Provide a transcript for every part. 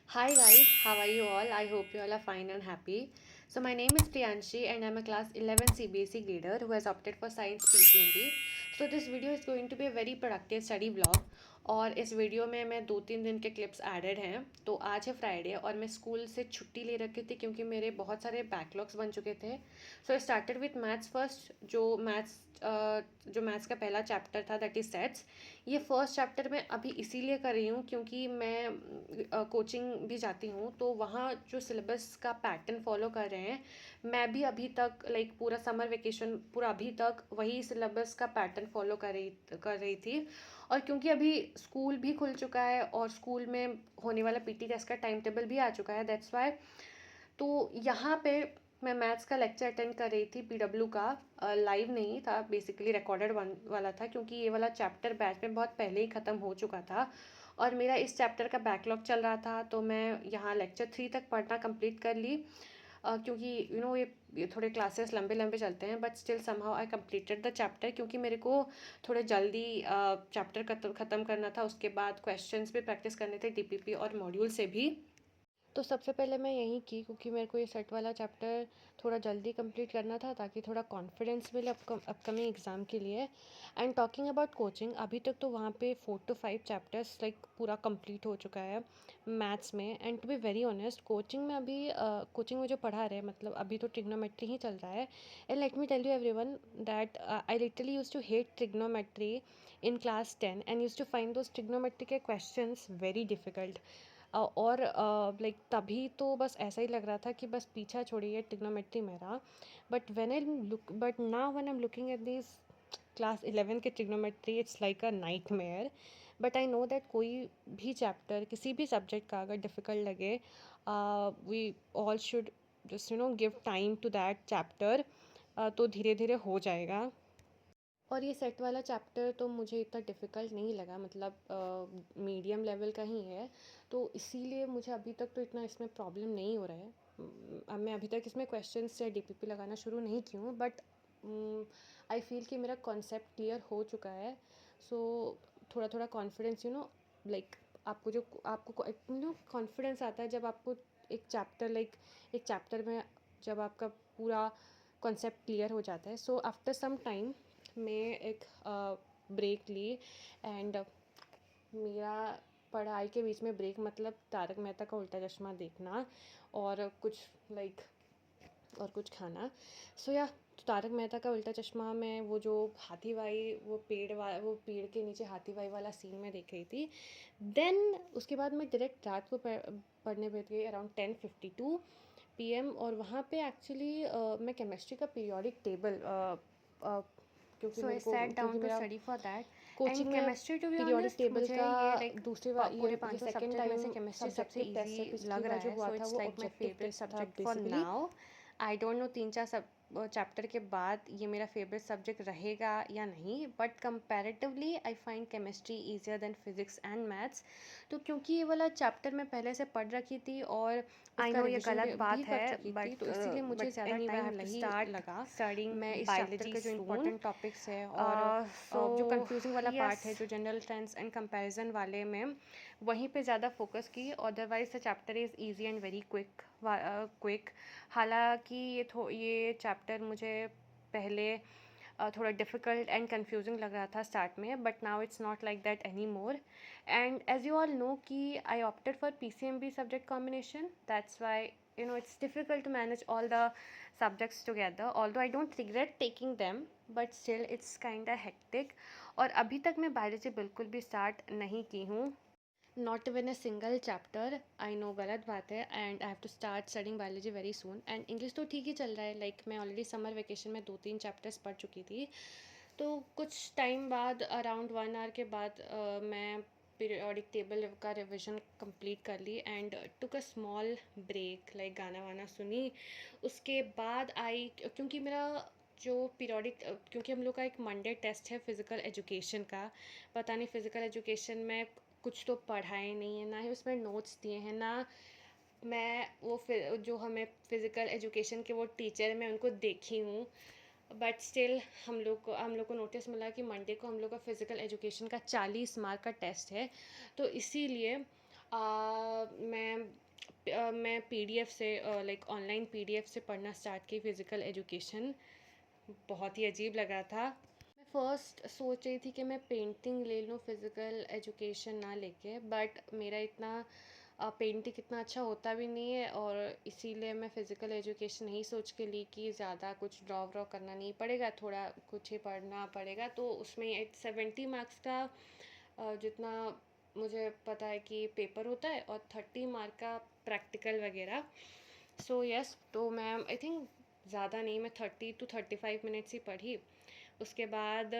Hi guys, how are you all? I hope you all are fine and happy. So my name is Priyanshi and I'm a class 11 CBSE grader who has opted for science PCMB. So this video is going to be a very productive study vlog और इस video में मैं 2-3 दिन के clips added हैं। तो आज है फ्राइडे और मैं स्कूल से छुट्टी ले रखी थी क्योंकि मेरे बहुत सारे बैकलॉग्स बन चुके थे। So I started with maths first. जो मैथ्स का पहला चैप्टर था दैट इज सेट्स। ये फर्स्ट चैप्टर मैं अभी इसीलिए कर रही हूँ क्योंकि मैं कोचिंग भी जाती हूँ, तो वहाँ जो सिलेबस का पैटर्न फॉलो कर रहे हैं, मैं भी अभी तक पूरा समर वेकेशन पूरा अभी तक वही सिलेबस का पैटर्न फॉलो कर रही थी। और क्योंकि अभी स्कूल भी खुल चुका है और स्कूल में होने वाला पीटी टेस्ट का टाइम टेबल भी आ चुका है, दैट्स वाई तो यहाँ पे मैं मैथ्स का लेक्चर अटेंड कर रही थी पीडब्ल्यू का। लाइव नहीं था, बेसिकली रिकॉर्डेड वन वाला था क्योंकि ये वाला चैप्टर बैच में बहुत पहले ही ख़त्म हो चुका था और मेरा इस चैप्टर का बैकलॉग चल रहा था। तो मैं यहाँ लेक्चर 3 तक पढ़ना कंप्लीट कर ली क्योंकि ये थोड़े क्लासेस लंबे लंबे चलते हैं, but still somehow I completed the chapter क्योंकि मेरे को थोड़े जल्दी चैप्टर ख़त्म करना था। उसके बाद क्वेश्चंस भी प्रैक्टिस करने थे डीपीपी और मॉड्यूल से भी। तो सबसे पहले मैं यही की क्योंकि मेरे को ये सेट वाला चैप्टर थोड़ा जल्दी कंप्लीट करना था ताकि थोड़ा कॉन्फिडेंस मिले अपकमिंग एग्ज़ाम के लिए। एंड टॉकिंग अबाउट कोचिंग, अभी तक तो वहाँ पे 4 to 5 चैप्टर्स पूरा कंप्लीट हो चुका है मैथ्स में। And to be very honest, coaching में जो पढ़ा रहे हैं, मतलब अभी तो ट्रिग्नोमेट्री ही चल रहा है। And let me tell you everyone that I literally use to hate trigonometry in class 10 and use to find those trigonometry के क्वेश्चंस वेरी डिफ़िकल्ट। और तभी तो बस ऐसा ही लग रहा था कि बस पीछा छोड़िए ट्रिग्नोमेट्री मेरा। But now when I am looking at this class 11 के trigonometry, it's like a nightmare. But I know that कोई भी चैप्टर किसी भी सब्जेक्ट का अगर डिफ़िकल्ट लगे, we all should just give time to that chapter, तो धीरे धीरे हो जाएगा। और ये सेट वाला चैप्टर तो मुझे इतना डिफ़िकल्ट नहीं लगा, मतलब मीडियम लेवल का ही है। तो इसीलिए मुझे अभी तक तो इतना इसमें प्रॉब्लम नहीं हो रहा है। अब मैं अभी तक इसमें क्वेश्चंस या डीपीपी लगाना शुरू नहीं की हूँ, बट आई फील कि मेरा कॉन्सेप्ट क्लियर हो चुका है। सो थोड़ा थोड़ा कॉन्फिडेंस लाइक आपको कॉन्फिडेंस आता है जब आपको एक चैप्टर में जब आपका पूरा कॉन्सेप्ट क्लियर हो जाता है। सो आफ्टर सम टाइम में एक ब्रेक ली। एंड मेरा पढ़ाई के बीच में ब्रेक मतलब तारक मेहता का उल्टा चश्मा देखना और लाइक कुछ खाना। सो या तारक मेहता का उल्टा चश्मा में वो जो हाथीभाई वो पेड़ के नीचे हाथीभाई वाला सीन में देख रही थी। देन उसके बाद मैं डायरेक्ट रात को पढ़ने बैठ गई अराउंड 10:52 PM। और वहाँ पे एक्चुअली मैं केमिस्ट्री का पीरियोडिक टेबल क्योंकि So I मेरे को sat क्योंकि down to मेरा study for that. Coaching And में chemistry, to be periodic honest, table मुझे का ये like दूसरी बार पूरे ये पांचों सेकेंड सब्जेक्ट में से टाइम केमिस्ट्री सबसे सब्जेक्टिव टेस्ट है। इजी पिछली लग बार रहा जो है, हुआ सो था इट्स वो like my objective favourite test था subject for basically. Now. I don't know 3-4 chapter के बाद ये मेरा फेवरेट सब्जेक्ट रहेगा या नहीं, but comparatively I find chemistry easier than physics and maths. तो क्योंकि ये वाला चैप्टर मैं पहले से पढ़ रखी थी और आई इसका नो ये रिवीजन गलत भी बात कर है, चुकी थी, बट तो इसीलिए मुझे बट ज़्यादा anyway I time have to नहीं स्टार्ट लगा। स्टडिंग मैं इस चैप्टर बायोलॉजी के जो सून. इम्पोर्टेंट टॉपिक्स है और जो So कंफ्यूजिंग वाला yes. पार्ट है, जो जनरल ट्रेंड्स एंड कंपैरिजन वाले में, वहीं पे ज़्यादा फोकस की। Otherwise the chapter is easy and very quick. हालांकि ये चैप्टर मुझे पहले थोड़ा डिफ़िकल्ट एंड कंफ्यूजिंग लग रहा था स्टार्ट में, but now it's not like that anymore. And as you all know कि I opted for PCMB subject combination, that's why it's difficult to manage all the subjects together, although I don't regret taking them, but still it's kind of hectic। और अभी तक मैं biology बिल्कुल भी start नहीं की हूँ, not even a single chapter. I know गलत बात है and I have to start studying biology very soon. And English तो ठीक ही चल रहा है, मैं ऑलरेडी समर वेकेशन में 2-3 चैप्टर्स पढ़ चुकी थी। तो कुछ टाइम बाद अराउंड 1 आवर के बाद मैं पीरियोडिक टेबल का रिविजन कंप्लीट कर ली and took a small break, गाना वाना सुनी। उसके बाद आई क्योंकि मेरा जो पीरियोडिक क्योंकि हम लोग का एक मंडे टेस्ट है फ़िज़िकल एजुकेशन का। पता नहीं फ़िज़िकल एजुकेशन में कुछ तो पढ़ाए नहीं है, ना ही उसमें नोट्स दिए हैं, ना मैं वो फिर जो हमें फ़िज़िकल एजुकेशन के वो टीचर मैं उनको देखी हूँ। बट स्टिल हम लोग को नोटिस मिला कि मंडे को हम लोग का फ़िज़िकल एजुकेशन का 40 मार्क का टेस्ट है। तो इसीलिए मैं मैं पीडीएफ से लाइक ऑनलाइन पीडीएफ से पढ़ना स्टार्ट की फ़िज़िकल एजुकेशन। बहुत ही अजीब लगा था। मैं फ़र्स्ट सोच रही थी कि मैं पेंटिंग ले लूँ फ़िज़िकल एजुकेशन ना लेके, बट मेरा इतना पेंटिंग इतना अच्छा होता भी नहीं है, और इसीलिए मैं फ़िज़िकल एजुकेशन नहीं सोच के ली कि ज़्यादा कुछ ड्रॉ व्रॉ करना नहीं पड़ेगा, थोड़ा कुछ ही पढ़ना पड़ेगा। तो उसमें 70 मार्क्स का जितना मुझे पता है कि पेपर होता है, और 30 मार्क का प्रैक्टिकल वगैरह। सो यस, तो मैं आई थिंक ज़्यादा नहीं, मैं 30 to 35 मिनट्स ही पढ़ी। उसके बाद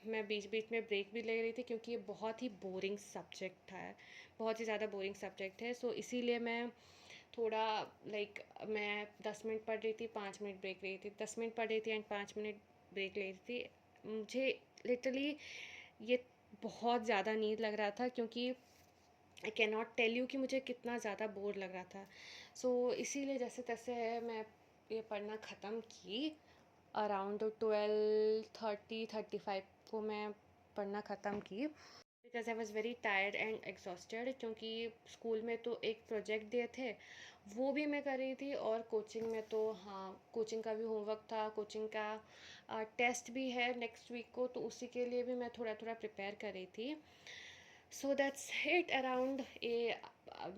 मैं बीच बीच में ब्रेक भी ले रही थी, क्योंकि ये बहुत ही बोरिंग सब्जेक्ट है, बहुत ही ज़्यादा बोरिंग सब्जेक्ट है। सो इसीलिए मैं थोड़ा लाइक मैं 10 मिनट पढ़ रही थी, 5 मिनट ब्रेक ले रही थी, 10 मिनट पढ़ रही थी एंड 5 मिनट ब्रेक ले रही थी। मुझे लिटरली ये बहुत ज़्यादा नींद लग रहा था, क्योंकि I can not tell you कि मुझे कितना ज़्यादा बोर लग रहा था। सो इसीलिए जैसे तैसे है मैं ये पढ़ना ख़त्म की। अराउंड 12:30-35 को मैं पढ़ना ख़त्म की, because I was very tired and exhausted, क्योंकि स्कूल में तो एक प्रोजेक्ट दिए थे, वो भी मैं कर रही थी, और कोचिंग में तो हाँ, कोचिंग का भी होमवर्क था, कोचिंग का टेस्ट भी है नेक्स्ट वीक को, तो उसी के लिए भी मैं थोड़ा थोड़ा प्रिपेयर कर रही थी। So that's it. अराउंड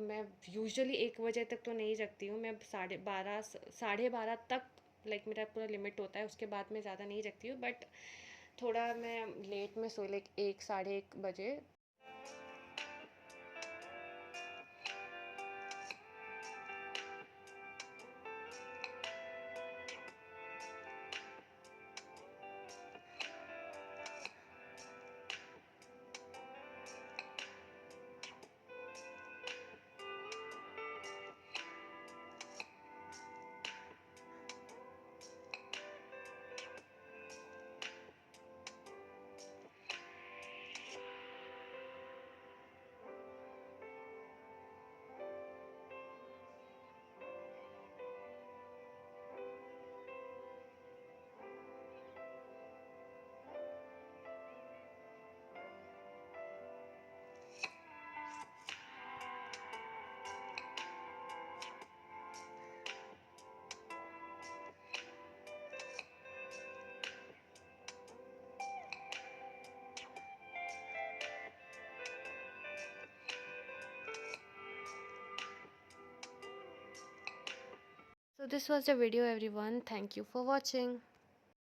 मैं यूजुअली 1 बजे तक तो नहीं जगती हूँ, मैं 12:30 तक लाइक मेरा पूरा लिमिट होता है, उसके बाद मैं ज़्यादा नहीं जगती हूँ, बट थोड़ा मैं लेट में सोई, लाइक 1 साढ़े 1 बजे। So this was the video everyone. Thank you for watching.